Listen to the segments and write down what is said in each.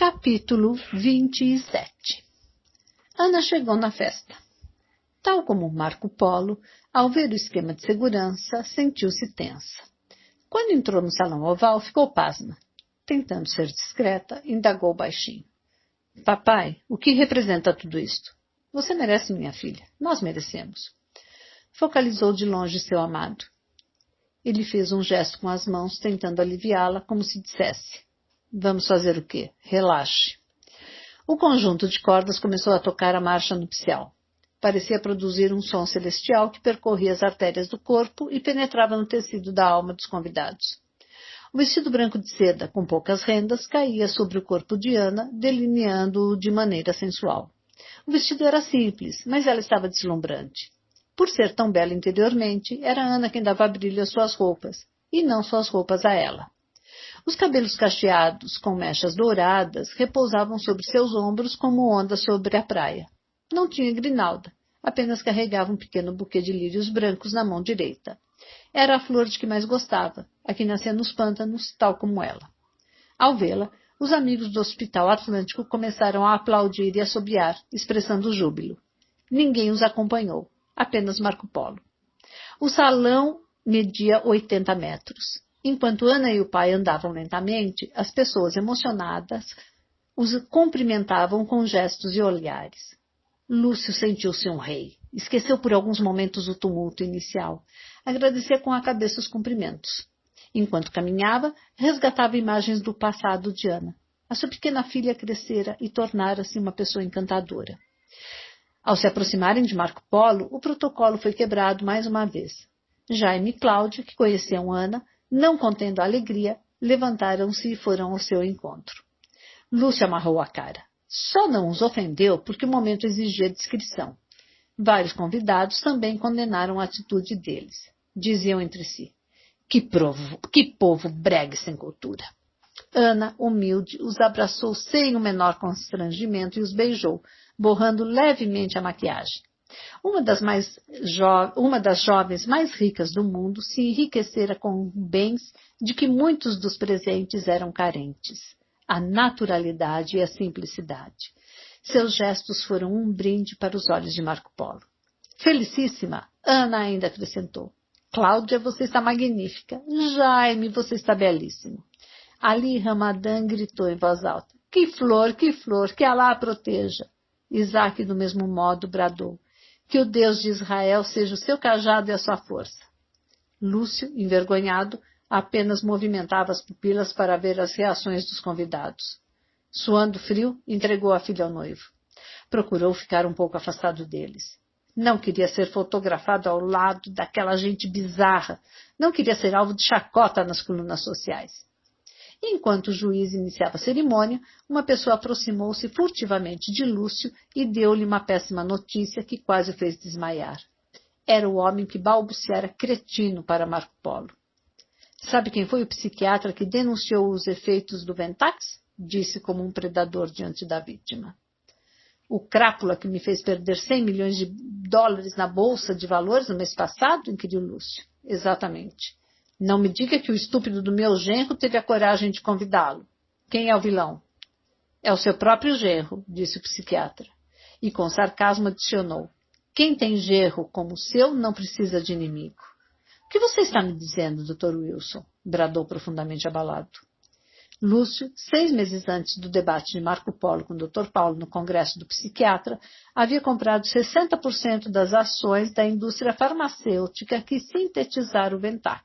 Capítulo 27. Ana chegou na festa. Tal como Marco Polo, ao ver o esquema de segurança, sentiu-se tensa. Quando entrou no salão oval, ficou pasma. Tentando ser discreta, indagou baixinho. — Papai, o que representa tudo isto? — Você merece, minha filha. Nós merecemos. Focalizou de longe seu amado. Ele fez um gesto com as mãos, tentando aliviá-la, como se dissesse: vamos fazer o quê? Relaxe. O conjunto de cordas começou a tocar a marcha nupcial. Parecia produzir um som celestial que percorria as artérias do corpo e penetrava no tecido da alma dos convidados. O vestido branco de seda, com poucas rendas, caía sobre o corpo de Ana, delineando-o de maneira sensual. O vestido era simples, mas ela estava deslumbrante. Por ser tão bela interiormente, era Ana quem dava brilho às suas roupas, e não suas roupas a ela. Os cabelos cacheados, com mechas douradas, repousavam sobre seus ombros como ondas sobre a praia. Não tinha grinalda, apenas carregava um pequeno buquê de lírios brancos na mão direita. Era a flor de que mais gostava, a que nascia nos pântanos, tal como ela. Ao vê-la, os amigos do Hospital Atlântico começaram a aplaudir e assobiar, expressando júbilo. Ninguém os acompanhou, apenas Marco Polo. O salão media 80 metros. Enquanto Ana e o pai andavam lentamente, as pessoas emocionadas os cumprimentavam com gestos e olhares. Lúcio sentiu-se um rei. Esqueceu por alguns momentos o tumulto inicial. Agradecia com a cabeça os cumprimentos. Enquanto caminhava, resgatava imagens do passado de Ana. A sua pequena filha crescera e tornara-se uma pessoa encantadora. Ao se aproximarem de Marco Polo, o protocolo foi quebrado mais uma vez. Jaime e Cláudio, que conheciam Ana, não contendo a alegria, levantaram-se e foram ao seu encontro. Lúcio amarrou a cara. Só não os ofendeu porque o momento exigia discrição. Vários convidados também condenaram a atitude deles. Diziam entre si: que povo brega sem cultura. Ana, humilde, os abraçou sem o menor constrangimento e os beijou, borrando levemente a maquiagem. Uma das jovens mais ricas do mundo se enriquecera com bens de que muitos dos presentes eram carentes. A naturalidade e a simplicidade. Seus gestos foram um brinde para os olhos de Marco Polo. Felicíssima, Ana ainda acrescentou. Cláudia, você está magnífica. Jaime, você está belíssimo. Ali Ramadã gritou em voz alta. Que flor, que Alá a proteja. Isaac, do mesmo modo, bradou. Que o Deus de Israel seja o seu cajado e a sua força. Lúcio, envergonhado, apenas movimentava as pupilas para ver as reações dos convidados. Suando frio, entregou a filha ao noivo. Procurou ficar um pouco afastado deles. Não queria ser fotografado ao lado daquela gente bizarra. Não queria ser alvo de chacota nas colunas sociais. Enquanto o juiz iniciava a cerimônia, uma pessoa aproximou-se furtivamente de Lúcio e deu-lhe uma péssima notícia que quase o fez desmaiar. Era o homem que balbuciara cretino para Marco Polo. Sabe quem foi o psiquiatra que denunciou os efeitos do Ventax? Disse como um predador diante da vítima. O crápula que me fez perder 100 milhões de dólares na bolsa de valores no mês passado? Inquiriu Lúcio. Exatamente. Não me diga que o estúpido do meu genro teve a coragem de convidá-lo. Quem é o vilão? É o seu próprio genro, disse o psiquiatra. E com sarcasmo adicionou. Quem tem genro como o seu não precisa de inimigo. O que você está me dizendo, Dr. Wilson? Bradou profundamente abalado. Lúcio, 6 meses antes do debate de Marco Polo com o Dr. Paulo no Congresso do Psiquiatra, havia comprado 60% das ações da indústria farmacêutica que sintetizara o Ventax.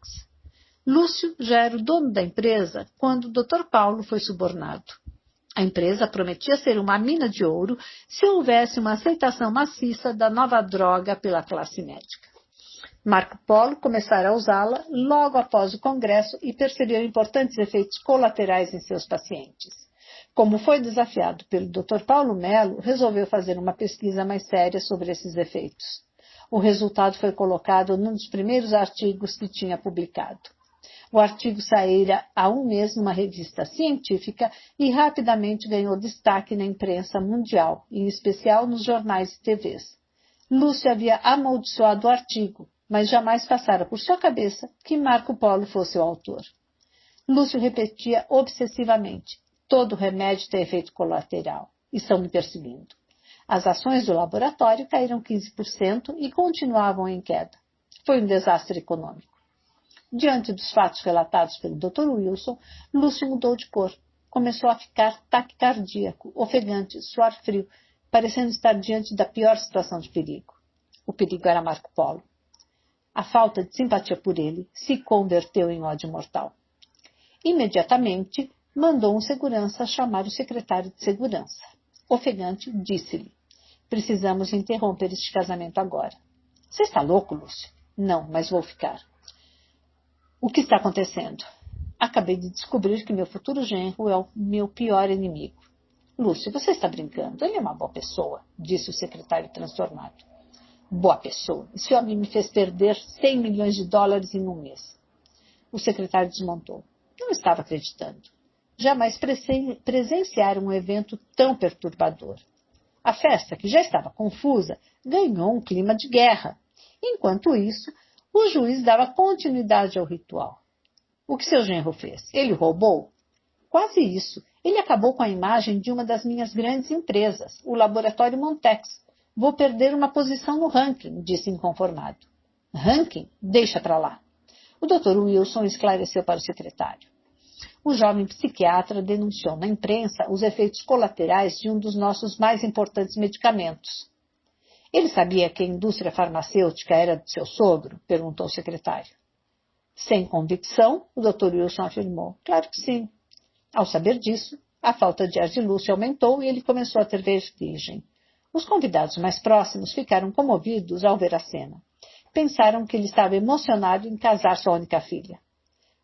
Lúcio já era o dono da empresa quando o Dr. Paulo foi subornado. A empresa prometia ser uma mina de ouro se houvesse uma aceitação maciça da nova droga pela classe médica. Marco Polo começara a usá-la logo após o congresso e percebeu importantes efeitos colaterais em seus pacientes. Como foi desafiado pelo Dr. Paulo Melo, resolveu fazer uma pesquisa mais séria sobre esses efeitos. O resultado foi colocado num dos primeiros artigos que tinha publicado. O artigo saíra há um mês numa revista científica e rapidamente ganhou destaque na imprensa mundial, em especial nos jornais e TVs. Lúcio havia amaldiçoado o artigo, mas jamais passara por sua cabeça que Marco Polo fosse o autor. Lúcio repetia obsessivamente. Todo remédio tem efeito colateral. E estão me perseguindo. As ações do laboratório caíram 15% e continuavam em queda. Foi um desastre econômico. Diante dos fatos relatados pelo Dr. Wilson, Lúcio mudou de cor. Começou a ficar taquicardíaco, ofegante, suar frio, parecendo estar diante da pior situação de perigo. O perigo era Marco Polo. A falta de simpatia por ele se converteu em ódio mortal. Imediatamente, mandou um segurança chamar o secretário de segurança. Ofegante, disse-lhe: precisamos interromper este casamento agora. Você está louco, Lúcio? Não, mas vou ficar. O que está acontecendo? Acabei de descobrir que meu futuro genro é o meu pior inimigo. Lúcio, você está brincando. Ele é uma boa pessoa, disse o secretário transtornado. Boa pessoa. Esse homem me fez perder 100 milhões de dólares em um mês. O secretário desmontou. Não estava acreditando. Jamais presenciara um evento tão perturbador. A festa, que já estava confusa, ganhou um clima de guerra. Enquanto isso, o juiz dava continuidade ao ritual. O que seu genro fez? Ele roubou? Quase isso. Ele acabou com a imagem de uma das minhas grandes empresas, o Laboratório Montex. Vou perder uma posição no ranking, disse inconformado. Ranking? Deixa para lá. O Dr. Wilson esclareceu para o secretário. O jovem psiquiatra denunciou na imprensa os efeitos colaterais de um dos nossos mais importantes medicamentos. Ele sabia que a indústria farmacêutica era de seu sogro? Perguntou o secretário. Sem convicção, o Dr. Wilson afirmou. Claro que sim. Ao saber disso, a falta de ar de Lúcio aumentou e ele começou a ter vertigem. Os convidados mais próximos ficaram comovidos ao ver a cena. Pensaram que ele estava emocionado em casar sua única filha.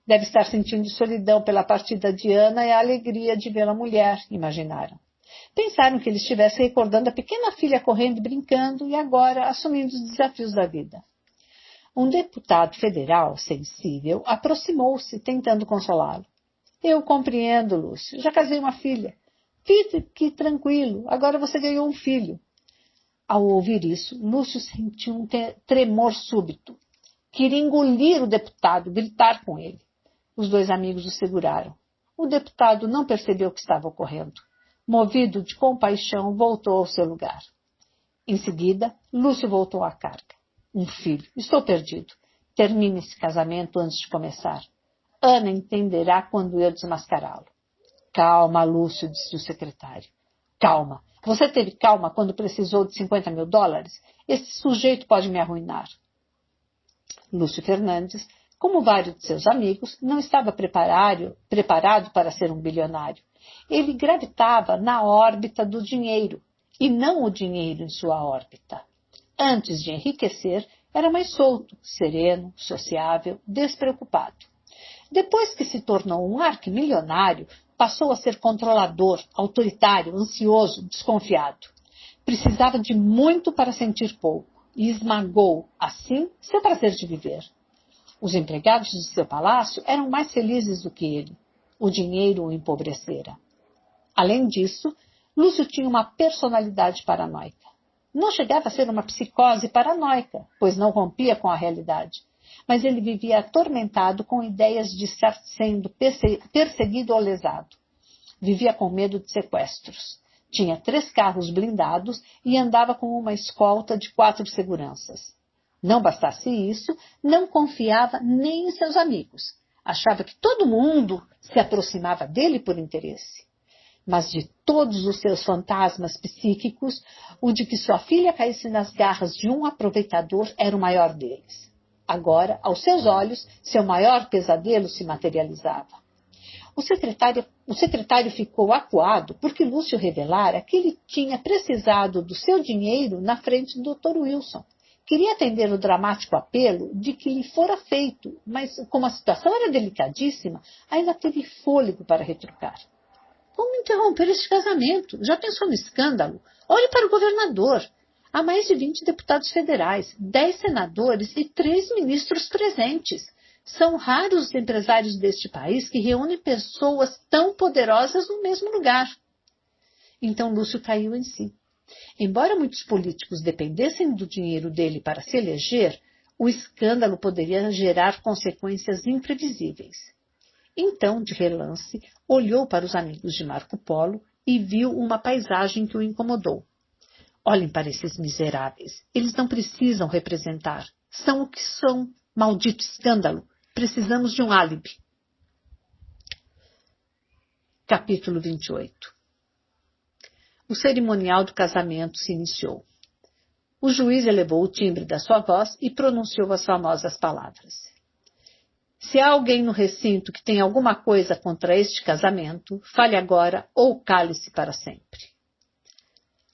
Deve estar sentindo solidão pela partida de Ana e a alegria de vê-la mulher, imaginaram. Pensaram que ele estivesse recordando a pequena filha correndo e brincando e agora assumindo os desafios da vida. Um deputado federal, sensível, aproximou-se, tentando consolá-lo. Eu compreendo, Lúcio. Já casei uma filha. Fique tranquilo. Agora você ganhou um filho. Ao ouvir isso, Lúcio sentiu um tremor súbito. Queria engolir o deputado, gritar com ele. Os dois amigos o seguraram. O deputado não percebeu o que estava ocorrendo. Movido de compaixão, voltou ao seu lugar. Em seguida, Lúcio voltou à carga. Um filho. Estou perdido. Termine esse casamento antes de começar. Ana entenderá quando eu desmascará-lo. Calma, Lúcio, disse o secretário. Calma. Você teve calma quando precisou de 50 mil dólares? Esse sujeito pode me arruinar. Lúcio Fernandes, como vários de seus amigos, não estava preparado para ser um bilionário. Ele gravitava na órbita do dinheiro, e não o dinheiro em sua órbita. Antes de enriquecer, era mais solto, sereno, sociável, despreocupado. Depois que se tornou um arquimilionário, passou a ser controlador, autoritário, ansioso, desconfiado. Precisava de muito para sentir pouco, e esmagou, assim, seu prazer de viver. Os empregados de seu palácio eram mais felizes do que ele. O dinheiro o empobrecera. Além disso, Lúcio tinha uma personalidade paranoica. Não chegava a ser uma psicose paranoica, pois não rompia com a realidade. Mas ele vivia atormentado com ideias de estar sendo perseguido ou lesado. Vivia com medo de sequestros. Tinha 3 carros blindados e andava com uma escolta de 4 seguranças. Não bastasse isso, não confiava nem em seus amigos. Achava que todo mundo se aproximava dele por interesse. Mas de todos os seus fantasmas psíquicos, o de que sua filha caísse nas garras de um aproveitador era o maior deles. Agora, aos seus olhos, seu maior pesadelo se materializava. O secretário ficou acuado porque Lúcio revelara que ele tinha precisado do seu dinheiro na frente do Dr. Wilson. Queria atender o dramático apelo de que lhe fora feito, mas como a situação era delicadíssima, ainda teve fôlego para retrucar. Como interromper este casamento? Já pensou no escândalo? Olhe para o governador. Há mais de 20 deputados federais, 10 senadores e 3 ministros presentes. São raros os empresários deste país que reúnem pessoas tão poderosas no mesmo lugar. Então Lúcio caiu em si. Embora muitos políticos dependessem do dinheiro dele para se eleger, o escândalo poderia gerar consequências imprevisíveis. Então, de relance, olhou para os amigos de Marco Polo e viu uma paisagem que o incomodou. Olhem para esses miseráveis. Eles não precisam representar. São o que são. Maldito escândalo. Precisamos de um álibi. Capítulo 28. O cerimonial do casamento se iniciou. O juiz elevou o timbre da sua voz e pronunciou as famosas palavras. Se há alguém no recinto que tem alguma coisa contra este casamento, fale agora ou cale-se para sempre.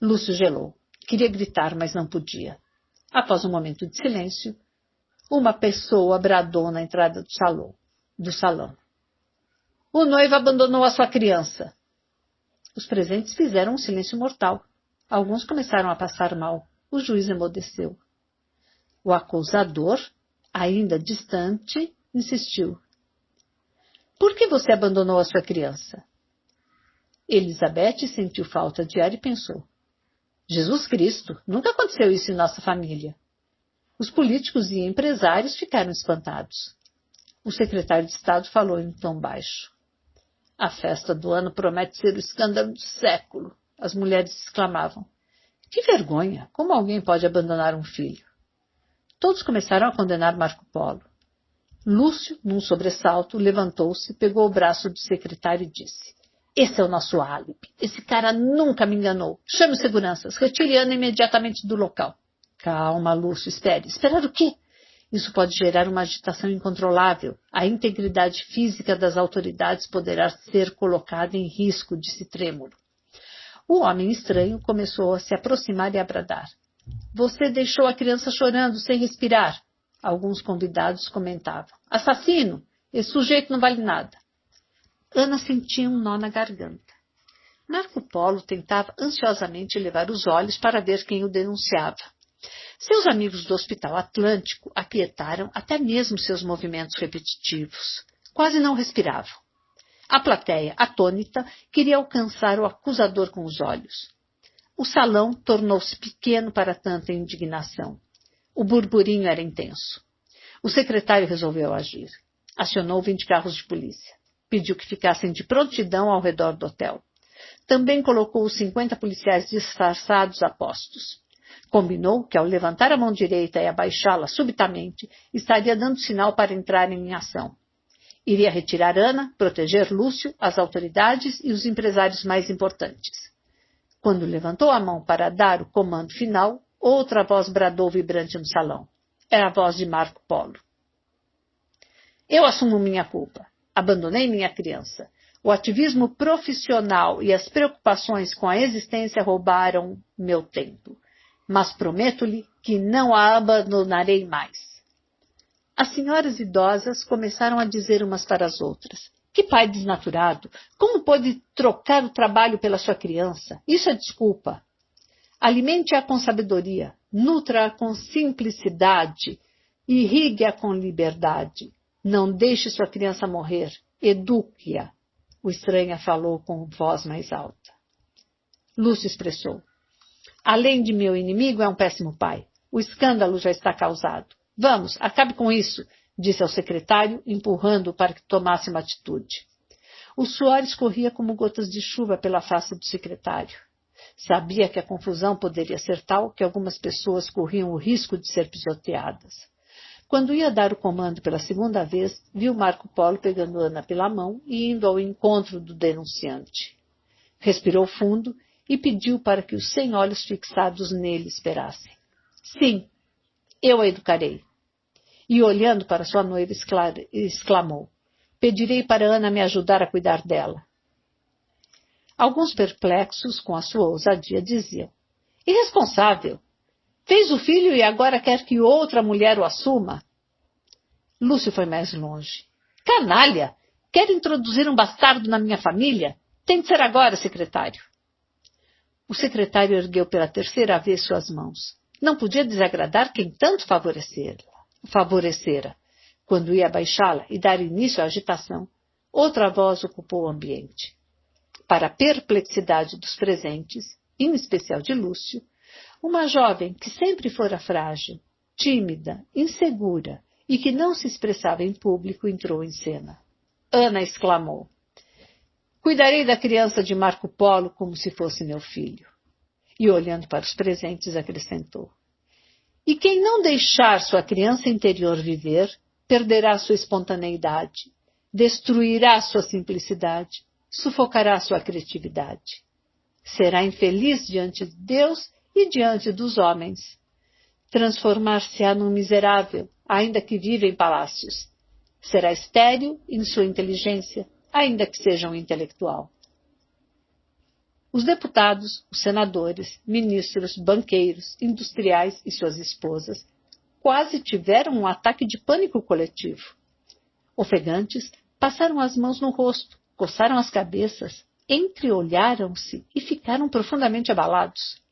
Lúcio gelou. Queria gritar, mas não podia. Após um momento de silêncio, uma pessoa bradou na entrada do salão. O noivo abandonou a sua criança. Os presentes fizeram um silêncio mortal. Alguns começaram a passar mal. O juiz emudeceu. O acusador, ainda distante, insistiu. Por que você abandonou a sua criança? Elizabeth sentiu falta de ar e pensou. Jesus Cristo, nunca aconteceu isso em nossa família. Os políticos e empresários ficaram espantados. O secretário de Estado falou em tom baixo. A festa do ano promete ser o escândalo do século. As mulheres exclamavam. Que vergonha! Como alguém pode abandonar um filho? Todos começaram a condenar Marco Polo. Lúcio, num sobressalto, levantou-se, pegou o braço do secretário e disse. Esse é o nosso álibi. Esse cara nunca me enganou. Chame os seguranças. Retire Ana imediatamente do local. Calma, Lúcio. Espere. Esperar o quê? Isso pode gerar uma agitação incontrolável. A integridade física das autoridades poderá ser colocada em risco, disse Trêmulo. O homem estranho começou a se aproximar e a bradar. Você deixou a criança chorando, sem respirar. Alguns convidados comentavam. Assassino! Esse sujeito não vale nada. Ana sentia um nó na garganta. Marco Polo tentava ansiosamente levar os olhos para ver quem o denunciava. Seus amigos do Hospital Atlântico aquietaram até mesmo seus movimentos repetitivos. Quase não respiravam. A plateia, atônita, queria alcançar o acusador com os olhos. O salão tornou-se pequeno para tanta indignação. O burburinho era intenso. O secretário resolveu agir. Acionou 20 carros de polícia. Pediu que ficassem de prontidão ao redor do hotel. Também colocou os 50 policiais disfarçados a postos. Combinou que, ao levantar a mão direita e abaixá-la subitamente, estaria dando sinal para entrarem em ação. Iria retirar Ana, proteger Lúcio, as autoridades e os empresários mais importantes. Quando levantou a mão para dar o comando final, outra voz bradou vibrante no salão. Era a voz de Marco Polo. Eu assumo minha culpa. Abandonei minha criança. O ativismo profissional e as preocupações com a existência roubaram meu tempo. Mas prometo-lhe que não a abandonarei mais. As senhoras idosas começaram a dizer umas para as outras. Que pai desnaturado! Como pode trocar o trabalho pela sua criança? Isso é desculpa. Alimente-a com sabedoria, nutra-a com simplicidade, irrigue-a com liberdade. Não deixe sua criança morrer, eduque-a. O estranha falou com voz mais alta. Lúcio expressou. Além de meu inimigo, é um péssimo pai. O escândalo já está causado. Vamos, acabe com isso, disse ao secretário, empurrando-o para que tomasse uma atitude. O suor escorria como gotas de chuva pela face do secretário. Sabia que a confusão poderia ser tal que algumas pessoas corriam o risco de ser pisoteadas. Quando ia dar o comando pela segunda vez, viu Marco Polo pegando Ana pela mão e indo ao encontro do denunciante. Respirou fundo e pediu para que os 100 olhos fixados nele esperassem. Sim, eu a educarei. E olhando para sua noiva, exclamou. Pedirei para Ana me ajudar a cuidar dela. Alguns perplexos com a sua ousadia diziam. Irresponsável! Fez o filho e agora quer que outra mulher o assuma? Lúcio foi mais longe. Canalha! Quer introduzir um bastardo na minha família? Tem de ser agora, secretário. O secretário ergueu pela terceira vez suas mãos. Não podia desagradar quem tanto favorecera. Quando ia abaixá-la e dar início à agitação, outra voz ocupou o ambiente. Para a perplexidade dos presentes, em especial de Lúcio, uma jovem que sempre fora frágil, tímida, insegura e que não se expressava em público entrou em cena. Ana exclamou. Cuidarei da criança de Marco Polo como se fosse meu filho. E olhando para os presentes, acrescentou. E quem não deixar sua criança interior viver, perderá sua espontaneidade, destruirá sua simplicidade, sufocará sua criatividade. Será infeliz diante de Deus e diante dos homens. Transformar-se-á num miserável, ainda que viva em palácios. Será estéril em sua inteligência, ainda que seja um intelectual. Os deputados, os senadores, ministros, banqueiros, industriais e suas esposas quase tiveram um ataque de pânico coletivo. Ofegantes, passaram as mãos no rosto, coçaram as cabeças, entreolharam-se e ficaram profundamente abalados.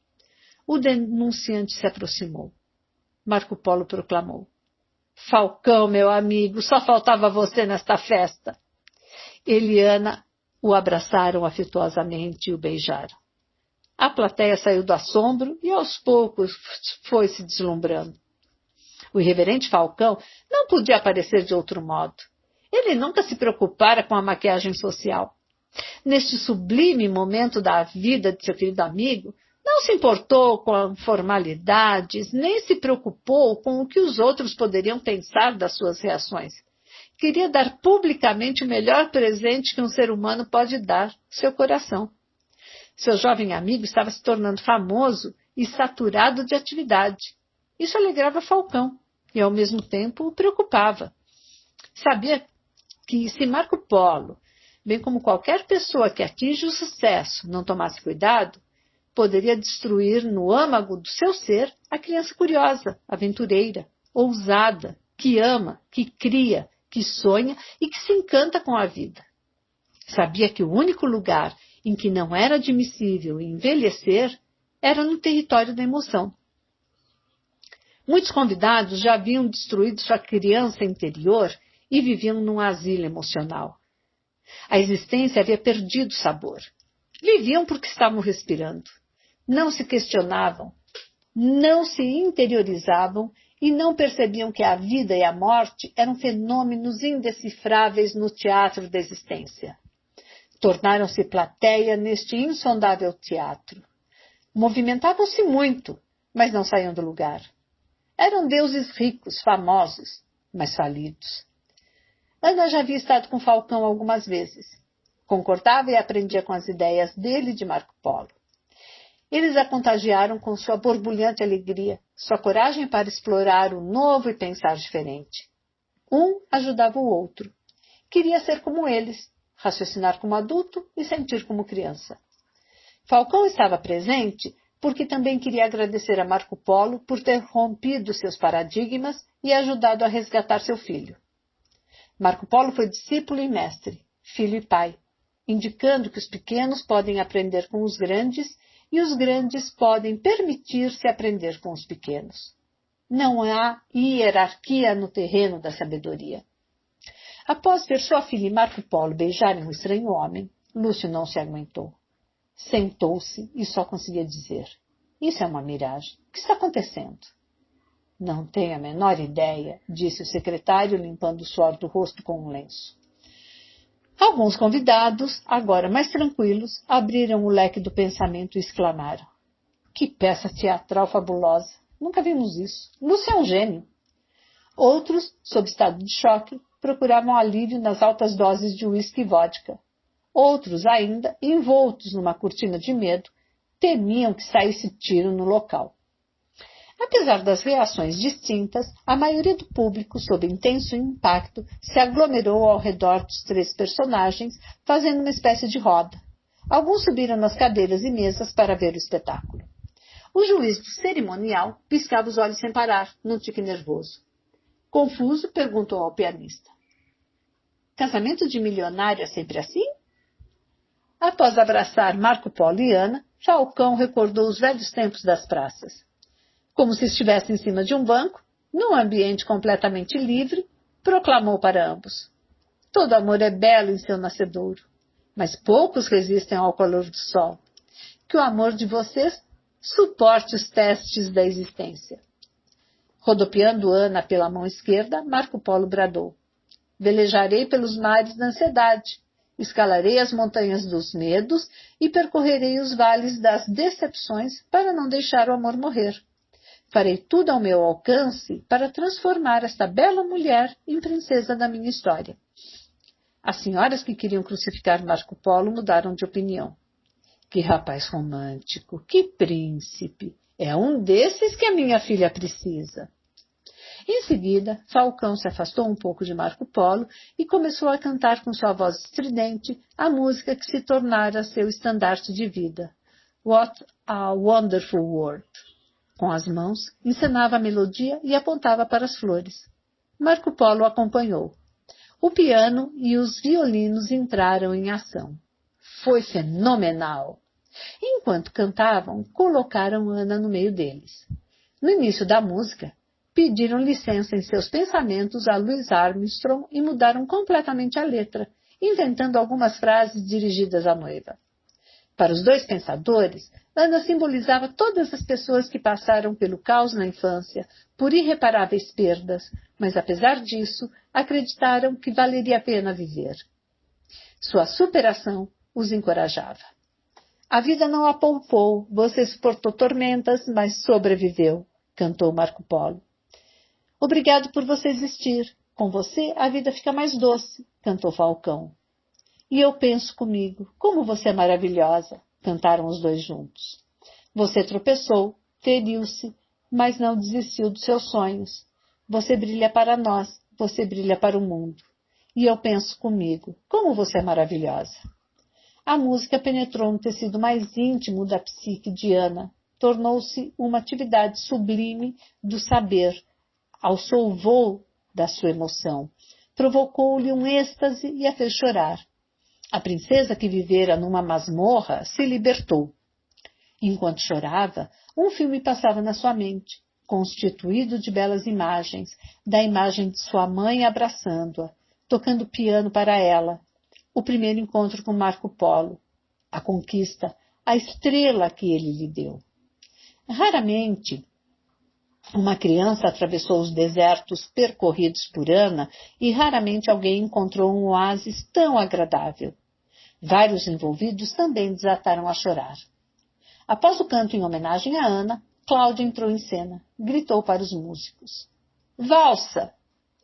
O denunciante se aproximou. Marco Polo proclamou. Falcão, meu amigo, só faltava você nesta festa. Ele e Ana o abraçaram afetuosamente e o beijaram. A plateia saiu do assombro e aos poucos foi se deslumbrando. O irreverente Falcão não podia aparecer de outro modo. Ele nunca se preocupara com a maquiagem social. Neste sublime momento da vida de seu querido amigo, não se importou com formalidades, nem se preocupou com o que os outros poderiam pensar das suas reações. Queria dar publicamente o melhor presente que um ser humano pode dar, seu coração. Seu jovem amigo estava se tornando famoso e saturado de atividade. Isso alegrava Falcão e, ao mesmo tempo, o preocupava. Sabia que, se Marco Polo, bem como qualquer pessoa que atinge o sucesso, não tomasse cuidado, poderia destruir no âmago do seu ser a criança curiosa, aventureira, ousada, que ama, que cria, que sonha e que se encanta com a vida. Sabia que o único lugar em que não era admissível envelhecer era no território da emoção. Muitos convidados já haviam destruído sua criança interior e viviam num asilo emocional. A existência havia perdido sabor. Viviam porque estavam respirando. Não se questionavam, não se interiorizavam e não percebiam que a vida e a morte eram fenômenos indecifráveis no teatro da existência. Tornaram-se plateia neste insondável teatro. Movimentavam-se muito, mas não saíam do lugar. Eram deuses ricos, famosos, mas falidos. Ana já havia estado com Falcão algumas vezes. Concordava e aprendia com as ideias dele e de Marco Polo. Eles a contagiaram com sua borbulhante alegria, sua coragem para explorar o novo e pensar diferente. Um ajudava o outro. Queria ser como eles, raciocinar como adulto e sentir como criança. Falcão estava presente porque também queria agradecer a Marco Polo por ter rompido seus paradigmas e ajudado a resgatar seu filho. Marco Polo foi discípulo e mestre, filho e pai, indicando que os pequenos podem aprender com os grandes e os grandes podem permitir-se aprender com os pequenos. Não há hierarquia no terreno da sabedoria. Após ver sua filha e Marco Polo beijarem um estranho homem, Lúcio não se aguentou. Sentou-se e só conseguia dizer: isso é uma miragem. O que está acontecendo? Não tenho a menor ideia, disse o secretário, limpando o suor do rosto com um lenço. Alguns convidados, agora mais tranquilos, abriram o leque do pensamento e exclamaram: que peça teatral fabulosa! Nunca vimos isso. Lúcio é um gênio. Outros, sob estado de choque, procuravam alívio nas altas doses de uísque e vodka. Outros, ainda, envoltos numa cortina de medo, temiam que saísse tiro no local. Apesar das reações distintas, a maioria do público, sob intenso impacto, se aglomerou ao redor dos três personagens, fazendo uma espécie de roda. Alguns subiram nas cadeiras e mesas para ver o espetáculo. O juiz do cerimonial piscava os olhos sem parar, num tique nervoso. Confuso, perguntou ao pianista: casamento de milionário é sempre assim? Após abraçar Marco Polo e Ana, Falcão recordou os velhos tempos das praças. Como se estivesse em cima de um banco, num ambiente completamente livre, proclamou para ambos: todo amor é belo em seu nascedouro, mas poucos resistem ao calor do sol. Que o amor de vocês suporte os testes da existência. Rodopiando Ana pela mão esquerda, Marco Polo bradou: Velejarei pelos mares da ansiedade. Escalarei as montanhas dos medos e percorrerei os vales das decepções para não deixar o amor morrer. Farei tudo ao meu alcance para transformar esta bela mulher em princesa da minha história. As senhoras que queriam crucificar Marco Polo mudaram de opinião. Que rapaz romântico, que príncipe! É um desses que a minha filha precisa. Em seguida, Falcão se afastou um pouco de Marco Polo e começou a cantar com sua voz estridente a música que se tornara seu estandarte de vida. What a Wonderful World! Com as mãos, encenava a melodia e apontava para as flores. Marco Polo acompanhou. O piano e os violinos entraram em ação. Foi fenomenal! Enquanto cantavam, colocaram Ana no meio deles. No início da música, pediram licença em seus pensamentos a Louis Armstrong e mudaram completamente a letra, inventando algumas frases dirigidas à noiva. Para os dois pensadores, Ana simbolizava todas as pessoas que passaram pelo caos na infância, por irreparáveis perdas, mas apesar disso, acreditaram que valeria a pena viver. Sua superação os encorajava. A vida não a poupou, você suportou tormentas, mas sobreviveu, cantou Marco Polo. Obrigado por você existir. Com você, a vida fica mais doce, cantou Falcão. E eu penso comigo, como você é maravilhosa, cantaram os dois juntos. Você tropeçou, feriu-se, mas não desistiu dos seus sonhos. Você brilha para nós, você brilha para o mundo. E eu penso comigo, como você é maravilhosa. A música penetrou no tecido mais íntimo da psique de Ana, tornou-se uma atividade sublime do saber, ao solvor da sua emoção. Provocou-lhe um êxtase e a fez chorar. A princesa que vivera numa masmorra se libertou. Enquanto chorava, um filme passava na sua mente, constituído de belas imagens, da imagem de sua mãe abraçando-a, tocando piano para ela, o primeiro encontro com Marco Polo, a conquista, a estrela que ele lhe deu. Raramente uma criança atravessou os desertos percorridos por Ana e raramente alguém encontrou um oásis tão agradável. Vários envolvidos também desataram a chorar. Após o canto em homenagem a Ana, Cláudia entrou em cena, gritou para os músicos. Valsa!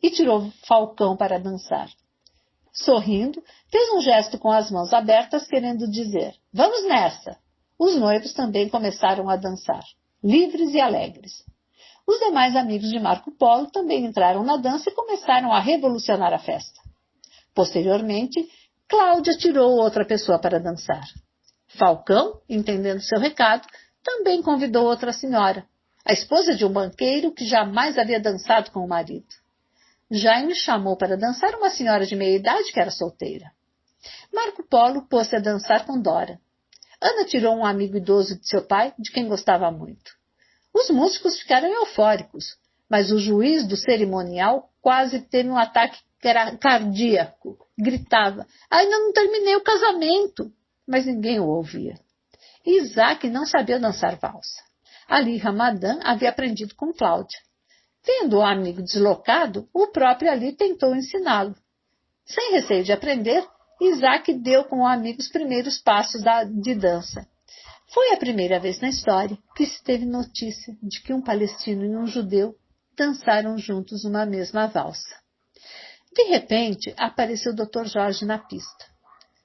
E tirou Falcão para dançar. Sorrindo, fez um gesto com as mãos abertas, querendo dizer, vamos nessa! Os noivos também começaram a dançar, livres e alegres. Os demais amigos de Marco Polo também entraram na dança e começaram a revolucionar a festa. Posteriormente, Cláudia tirou outra pessoa para dançar. Falcão, entendendo seu recado, também convidou outra senhora, a esposa de um banqueiro que jamais havia dançado com o marido. Jaime chamou para dançar uma senhora de meia-idade que era solteira. Marco Polo pôs-se a dançar com Dora. Ana tirou um amigo idoso de seu pai, de quem gostava muito. Os músicos ficaram eufóricos, mas o juiz do cerimonial quase teve um ataque cardíaco. Gritava, ainda não terminei o casamento, mas ninguém o ouvia. Isaac não sabia dançar valsa. Ali Ramadã havia aprendido com Cláudia. Vendo o amigo deslocado, o próprio Ali tentou ensiná-lo. Sem receio de aprender, Isaac deu com o amigo os primeiros passos de dança. Foi a primeira vez na história que se teve notícia de que um palestino e um judeu dançaram juntos uma mesma valsa. De repente, apareceu o Dr. Jorge na pista.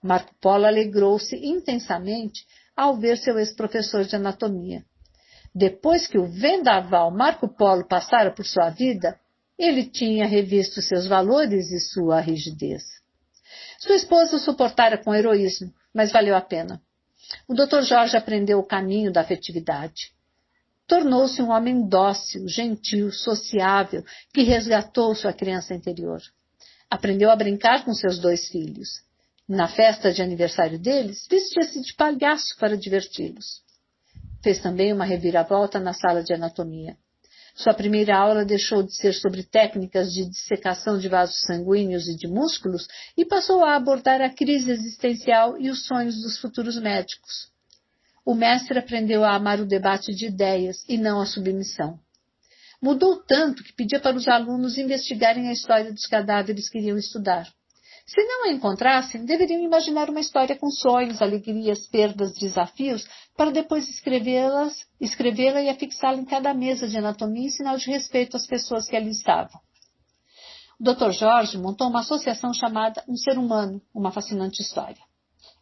Marco Polo alegrou-se intensamente ao ver seu ex-professor de anatomia. Depois que o vendaval Marco Polo passara por sua vida, ele tinha revisto seus valores e sua rigidez. Sua esposa o suportara com heroísmo, mas valeu a pena. O Dr. Jorge aprendeu o caminho da afetividade. Tornou-se um homem dócil, gentil, sociável, que resgatou sua criança interior. Aprendeu a brincar com seus 2 filhos. Na festa de aniversário deles, vestia-se de palhaço para diverti-los. Fez também uma reviravolta na sala de anatomia. Sua primeira aula deixou de ser sobre técnicas de dissecação de vasos sanguíneos e de músculos e passou a abordar a crise existencial e os sonhos dos futuros médicos. O mestre aprendeu a amar o debate de ideias e não a submissão. Mudou tanto que pedia para os alunos investigarem a história dos cadáveres que iriam estudar. Se não a encontrassem, deveriam imaginar uma história com sonhos, alegrias, perdas, desafios, para depois escrevê-la e afixá-la em cada mesa de anatomia em sinal de respeito às pessoas que ali estavam. O Dr. Jorge montou uma associação chamada Um Ser Humano, uma fascinante história.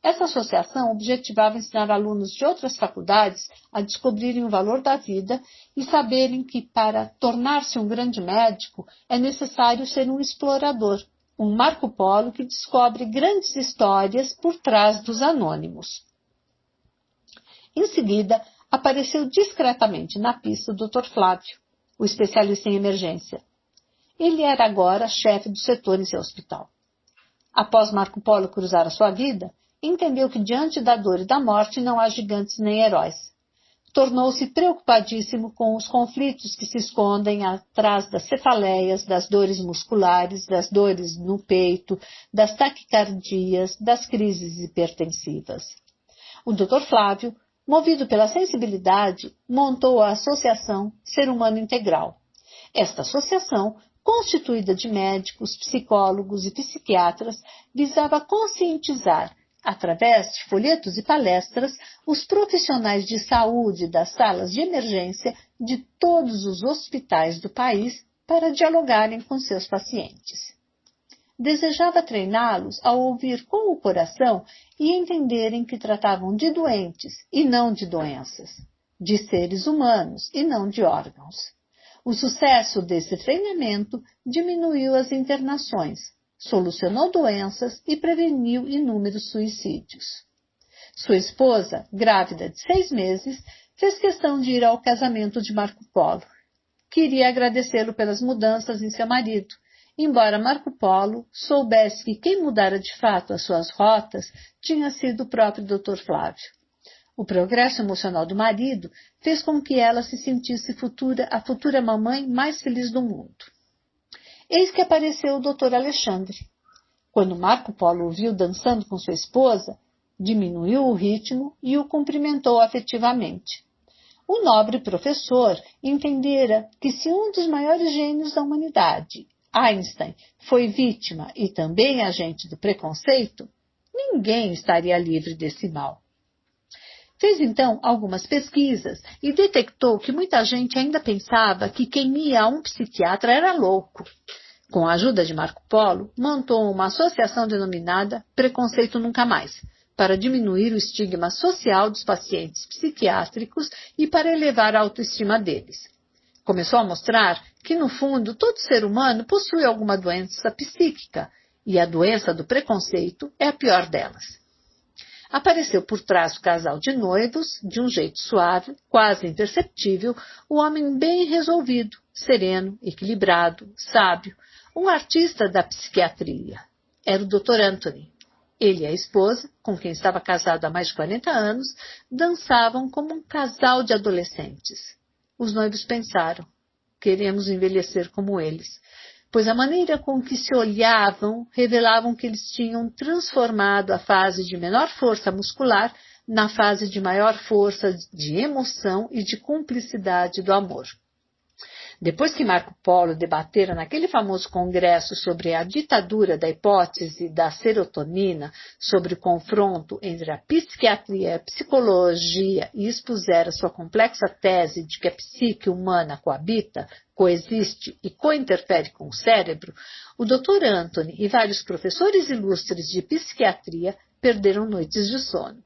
Essa associação objetivava ensinar alunos de outras faculdades a descobrirem o valor da vida e saberem que, para tornar-se um grande médico, é necessário ser um explorador, um Marco Polo que descobre grandes histórias por trás dos anônimos. Em seguida, apareceu discretamente na pista o Dr. Flávio, o especialista em emergência. Ele era agora chefe do setor em seu hospital. Após Marco Polo cruzar a sua vida, entendeu que diante da dor e da morte não há gigantes nem heróis. Tornou-se preocupadíssimo com os conflitos que se escondem atrás das cefaleias, das dores musculares, das dores no peito, das taquicardias, das crises hipertensivas. O Dr. Flávio, movido pela sensibilidade, montou a Associação Ser Humano Integral. Esta associação, constituída de médicos, psicólogos e psiquiatras, visava conscientizar, através de folhetos e palestras, os profissionais de saúde das salas de emergência de todos os hospitais do país para dialogarem com seus pacientes. Desejava treiná-los a ouvir com o coração e entenderem que tratavam de doentes e não de doenças, de seres humanos e não de órgãos. O sucesso desse treinamento diminuiu as internações, solucionou doenças e preveniu inúmeros suicídios. Sua esposa, grávida de 6 meses, fez questão de ir ao casamento de Marco Polo. Queria agradecê-lo pelas mudanças em seu marido, embora Marco Polo soubesse que quem mudara de fato as suas rotas tinha sido o próprio Dr. Flávio. O progresso emocional do marido fez com que ela se sentisse a futura mamãe mais feliz do mundo. Eis que apareceu o Dr. Alexandre. Quando Marco Polo o viu dançando com sua esposa, diminuiu o ritmo e o cumprimentou afetivamente. O nobre professor entendera que se um dos maiores gênios da humanidade, Einstein, foi vítima e também agente do preconceito, ninguém estaria livre desse mal. Fez então algumas pesquisas e detectou que muita gente ainda pensava que quem ia a um psiquiatra era louco. Com a ajuda de Marco Polo, montou uma associação denominada Preconceito Nunca Mais, para diminuir o estigma social dos pacientes psiquiátricos e para elevar a autoestima deles. Começou a mostrar que, no fundo, todo ser humano possui alguma doença psíquica, e a doença do preconceito é a pior delas. Apareceu por trás do casal de noivos, de um jeito suave, quase imperceptível, o homem bem resolvido, sereno, equilibrado, sábio, um artista da psiquiatria. Era o Dr. Anthony. Ele e a esposa, com quem estava casado há mais de 40 anos, dançavam como um casal de adolescentes. Os noivos pensaram, queremos envelhecer como eles, pois a maneira com que se olhavam revelavam que eles tinham transformado a fase de menor força muscular na fase de maior força de emoção e de cumplicidade do amor. Depois que Marco Polo debatera naquele famoso congresso sobre a ditadura da hipótese da serotonina, sobre o confronto entre a psiquiatria e a psicologia e expusera sua complexa tese de que a psique humana coabita, coexiste e cointerfere com o cérebro, o Dr. Anthony e vários professores ilustres de psiquiatria perderam noites de sono.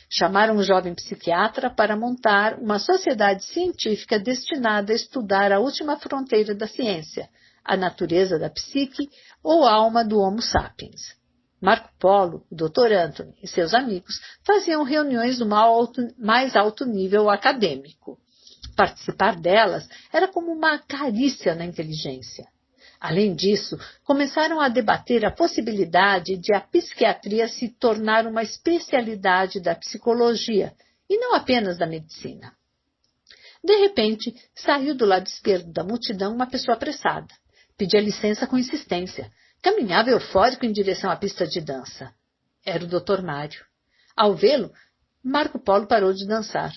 Chamaram o jovem psiquiatra para montar uma sociedade científica destinada a estudar a última fronteira da ciência, a natureza da psique ou alma do Homo sapiens. Marco Polo, o Dr. Anthony e seus amigos faziam reuniões do mais alto nível acadêmico. Participar delas era como uma carícia na inteligência. Além disso, começaram a debater a possibilidade de a psiquiatria se tornar uma especialidade da psicologia, e não apenas da medicina. De repente, saiu do lado esquerdo da multidão uma pessoa apressada. Pedia licença com insistência. Caminhava eufórico em direção à pista de dança. Era o Dr. Mário. Ao vê-lo, Marco Polo parou de dançar.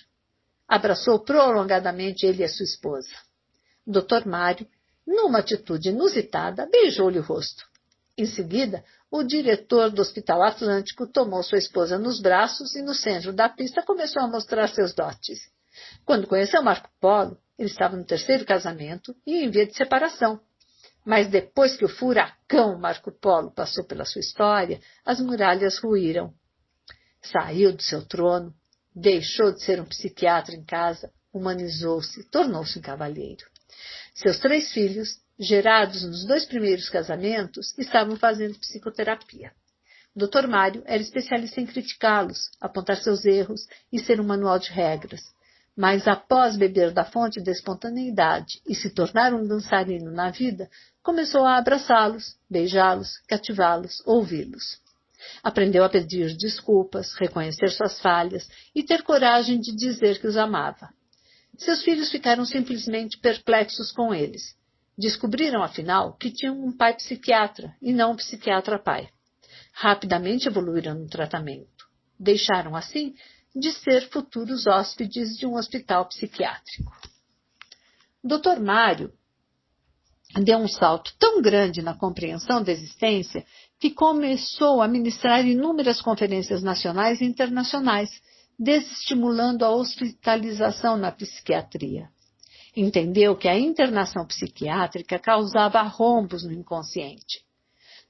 Abraçou prolongadamente ele e a sua esposa. Dr. Mário, numa atitude inusitada, beijou-lhe o rosto. Em seguida, o diretor do Hospital Atlântico tomou sua esposa nos braços e, no centro da pista, começou a mostrar seus dotes. Quando conheceu Marco Polo, ele estava no terceiro casamento e em via de separação. Mas depois que o furacão Marco Polo passou pela sua história, as muralhas ruíram. Saiu do seu trono, deixou de ser um psiquiatra em casa, humanizou-se, tornou-se um cavalheiro. Seus 3 filhos, gerados nos 2 primeiros casamentos, estavam fazendo psicoterapia. Dr. Mário era especialista em criticá-los, apontar seus erros e ser um manual de regras. Mas após beber da fonte da espontaneidade e se tornar um dançarino na vida, começou a abraçá-los, beijá-los, cativá-los, ouvi-los. Aprendeu a pedir desculpas, reconhecer suas falhas e ter coragem de dizer que os amava. Seus filhos ficaram simplesmente perplexos com eles. Descobriram, afinal, que tinham um pai psiquiatra e não um psiquiatra pai. Rapidamente evoluíram no tratamento. Deixaram, assim, de ser futuros hóspedes de um hospital psiquiátrico. Dr. Mário deu um salto tão grande na compreensão da existência que começou a ministrar inúmeras conferências nacionais e internacionais, desestimulando a hospitalização na psiquiatria. Entendeu que a internação psiquiátrica causava arrombos no inconsciente.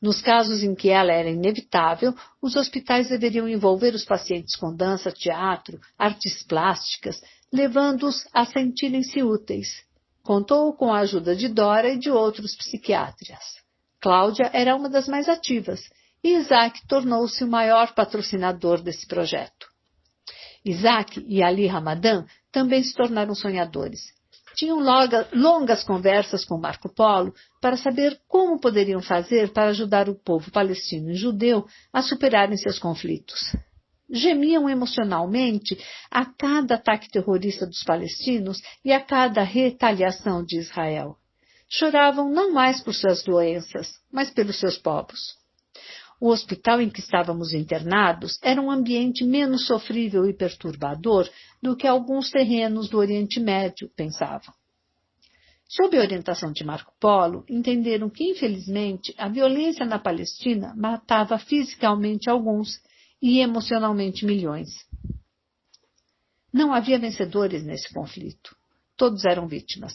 Nos casos em que ela era inevitável, os hospitais deveriam envolver os pacientes com dança, teatro, artes plásticas, levando-os a sentirem-se úteis. Contou com a ajuda de Dora e de outros psiquiatras. Cláudia era uma das mais ativas e Isaac tornou-se o maior patrocinador desse projeto. Isaac e Ali Ramadan também se tornaram sonhadores. Tinham longas conversas com Marco Polo para saber como poderiam fazer para ajudar o povo palestino e judeu a superarem seus conflitos. Gemiam emocionalmente a cada ataque terrorista dos palestinos e a cada retaliação de Israel. Choravam não mais por suas doenças, mas pelos seus povos. O hospital em que estávamos internados era um ambiente menos sofrível e perturbador do que alguns terrenos do Oriente Médio, pensavam. Sob a orientação de Marco Polo, entenderam que, infelizmente, a violência na Palestina matava fisicamente alguns e emocionalmente milhões. Não havia vencedores nesse conflito. Todos eram vítimas.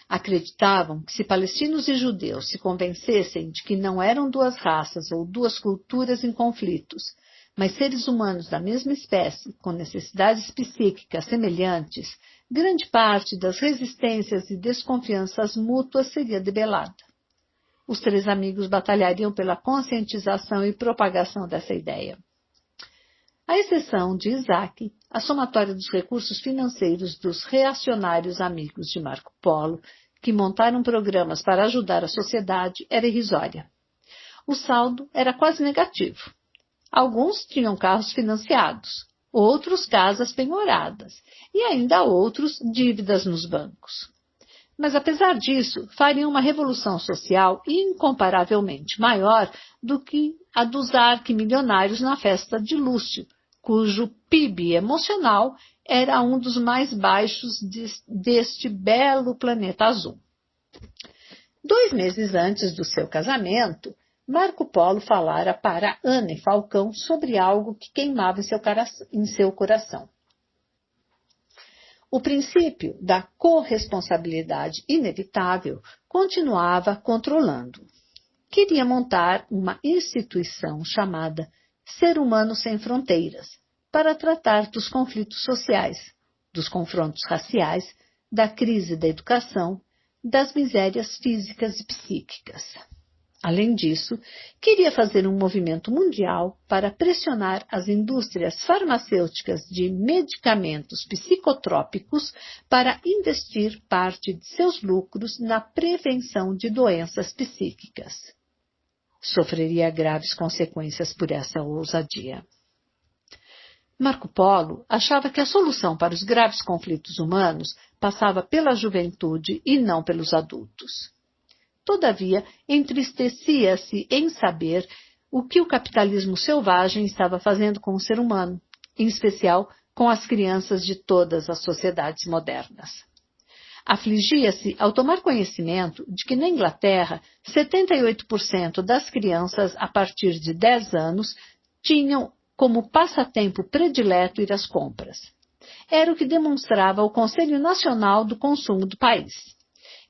Acreditavam que se palestinos e judeus se convencessem de que não eram 2 raças ou 2 culturas em conflitos, mas seres humanos da mesma espécie, com necessidades psíquicas semelhantes, grande parte das resistências e desconfianças mútuas seria debelada. Os 3 amigos batalhariam pela conscientização e propagação dessa ideia. À exceção de Isaac, a somatória dos recursos financeiros dos reacionários amigos de Marco Polo, que montaram programas para ajudar a sociedade, era irrisória. O saldo era quase negativo. Alguns tinham carros financiados, outros casas penhoradas e ainda outros dívidas nos bancos. Mas, apesar disso, fariam uma revolução social incomparavelmente maior do que a dos arquimilionários na festa de Lúcio, cujo PIB emocional era um dos mais baixos deste belo planeta azul. 2 meses antes do seu casamento, Marco Polo falara para Anne Falcão sobre algo que queimava em seu coração. O princípio da corresponsabilidade inevitável continuava controlando. Queria montar uma instituição chamada Ser Humano Sem Fronteiras, para tratar dos conflitos sociais, dos confrontos raciais, da crise da educação, das misérias físicas e psíquicas. Além disso, queria fazer um movimento mundial para pressionar as indústrias farmacêuticas de medicamentos psicotrópicos para investir parte de seus lucros na prevenção de doenças psíquicas. Sofreria graves consequências por essa ousadia. Marco Polo achava que a solução para os graves conflitos humanos passava pela juventude e não pelos adultos. Todavia, entristecia-se em saber o que o capitalismo selvagem estava fazendo com o ser humano, em especial com as crianças de todas as sociedades modernas. Afligia-se ao tomar conhecimento de que na Inglaterra 78% das crianças a partir de 10 anos tinham como passatempo predileto ir às compras. Era o que demonstrava o Conselho Nacional do Consumo do país.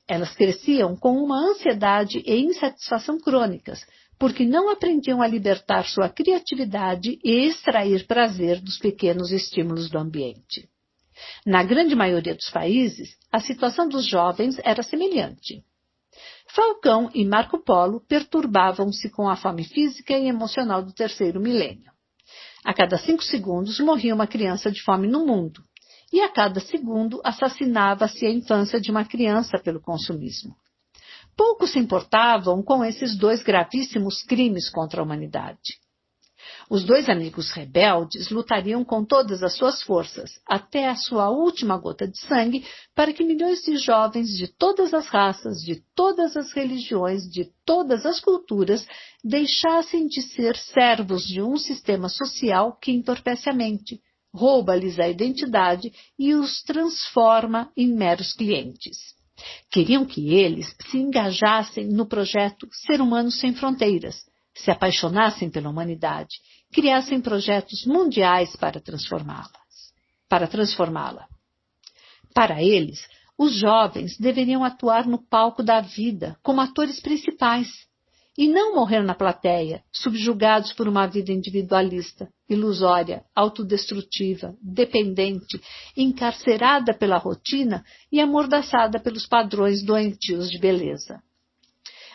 Elas cresciam com uma ansiedade e insatisfação crônicas, porque não aprendiam a libertar sua criatividade e extrair prazer dos pequenos estímulos do ambiente. Na grande maioria dos países, a situação dos jovens era semelhante. Falcão e Marco Polo perturbavam-se com a fome física e emocional do terceiro milênio. A cada 5 segundos morria uma criança de fome no mundo, e a cada segundo assassinava-se a infância de uma criança pelo consumismo. Poucos se importavam com esses 2 gravíssimos crimes contra a humanidade. Os 2 amigos rebeldes lutariam com todas as suas forças, até a sua última gota de sangue, para que milhões de jovens de todas as raças, de todas as religiões, de todas as culturas, deixassem de ser servos de um sistema social que entorpece a mente, rouba-lhes a identidade e os transforma em meros clientes. Queriam que eles se engajassem no projeto Ser Humano Sem Fronteiras, se apaixonassem pela humanidade, criassem projetos mundiais para transformá-la. Para eles, os jovens deveriam atuar no palco da vida como atores principais e não morrer na plateia, subjugados por uma vida individualista, ilusória, autodestrutiva, dependente, encarcerada pela rotina e amordaçada pelos padrões doentios de beleza.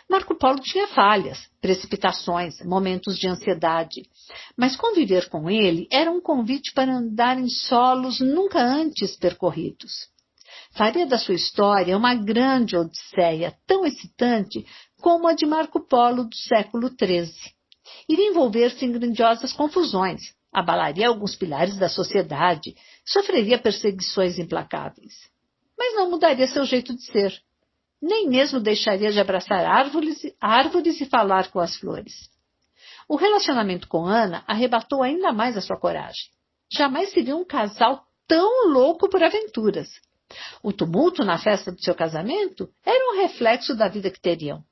Marco Polo tinha falhas, precipitações, momentos de ansiedade, mas conviver com ele era um convite para andar em solos nunca antes percorridos. Faria da sua história uma grande odisseia, tão excitante como a de Marco Polo do século XIII. Iria envolver-se em grandiosas confusões, abalaria alguns pilares da sociedade, sofreria perseguições implacáveis. Mas não mudaria seu jeito de ser. Nem mesmo deixaria de abraçar árvores e falar com as flores. O relacionamento com Ana arrebatou ainda mais a sua coragem. Jamais se viu um casal tão louco por aventuras. O tumulto na festa do seu casamento era um reflexo da vida que teriam.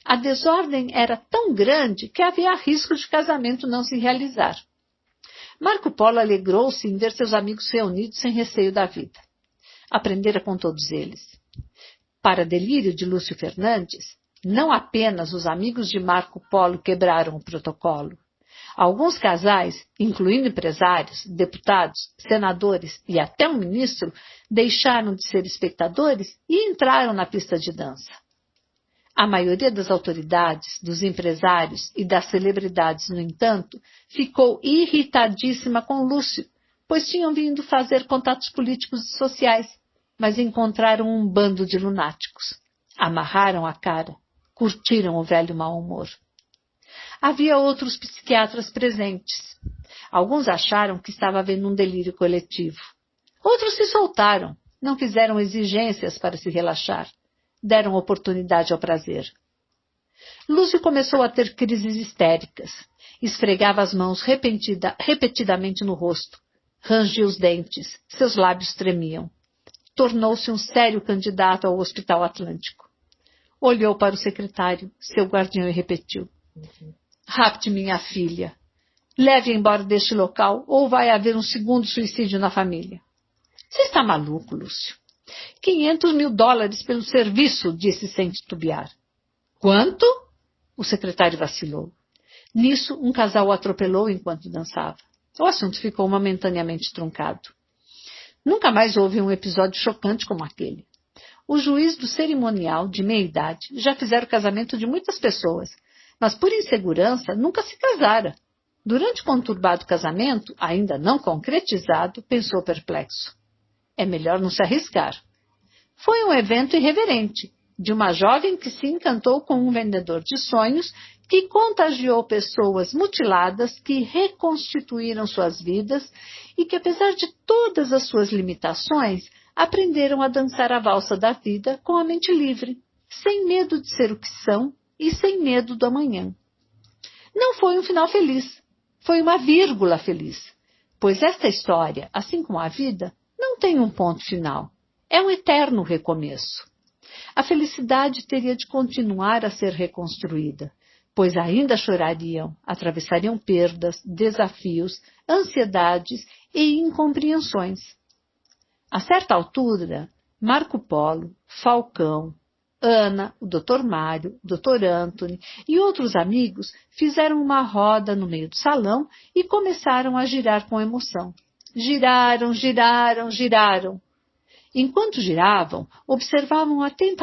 A desordem era tão grande que havia risco de casamento não se realizar. Marco Polo alegrou-se em ver seus amigos reunidos sem receio da vida. Aprendera com todos eles. Para delírio de Lúcio Fernandes, não apenas os amigos de Marco Polo quebraram o protocolo. Alguns casais, incluindo empresários, deputados, senadores e até um ministro, deixaram de ser espectadores e entraram na pista de dança. A maioria das autoridades, dos empresários e das celebridades, no entanto, ficou irritadíssima com Lúcio, pois tinham vindo fazer contatos políticos e sociais, mas encontraram um bando de lunáticos. Amarraram a cara, curtiram o velho mau humor. Havia outros psiquiatras presentes. Alguns acharam que estava havendo um delírio coletivo. Outros se soltaram, não fizeram exigências para se relaxar. Deram oportunidade ao prazer. Lúcio começou a ter crises histéricas. Esfregava as mãos repetidamente no rosto. Rangia os dentes. Seus lábios tremiam. Tornou-se um sério candidato ao Hospital Atlântico. Olhou para o secretário, seu guardião, e repetiu: rapte minha filha. Leve-a embora deste local ou vai haver um segundo suicídio na família. Você está maluco, Lúcio? $500.000 pelo serviço, disse sem titubear. Quanto? O secretário vacilou. Nisso, um casal o atropelou enquanto dançava. O assunto ficou momentaneamente truncado. Nunca mais houve um episódio chocante como aquele. O juiz do cerimonial, de meia-idade, já fizera o casamento de muitas pessoas, mas por insegurança nunca se casara. Durante o conturbado casamento, ainda não concretizado, pensou perplexo. É melhor não se arriscar. Foi um evento irreverente, de uma jovem que se encantou com um vendedor de sonhos que contagiou pessoas mutiladas que reconstituíram suas vidas e que, apesar de todas as suas limitações, aprenderam a dançar a valsa da vida com a mente livre, sem medo de ser o que são e sem medo do amanhã. Não foi um final feliz, foi uma vírgula feliz, pois esta história, assim como a vida, não tem um ponto final. É um eterno recomeço. A felicidade teria de continuar a ser reconstruída, pois ainda chorariam, atravessariam perdas, desafios, ansiedades e incompreensões. A certa altura, Marco Polo, Falcão, Ana, o Dr. Mário, o Dr. Antony e outros amigos fizeram uma roda no meio do salão e começaram a girar com emoção. Giraram, giraram, giraram. Enquanto giravam, observavam atentamente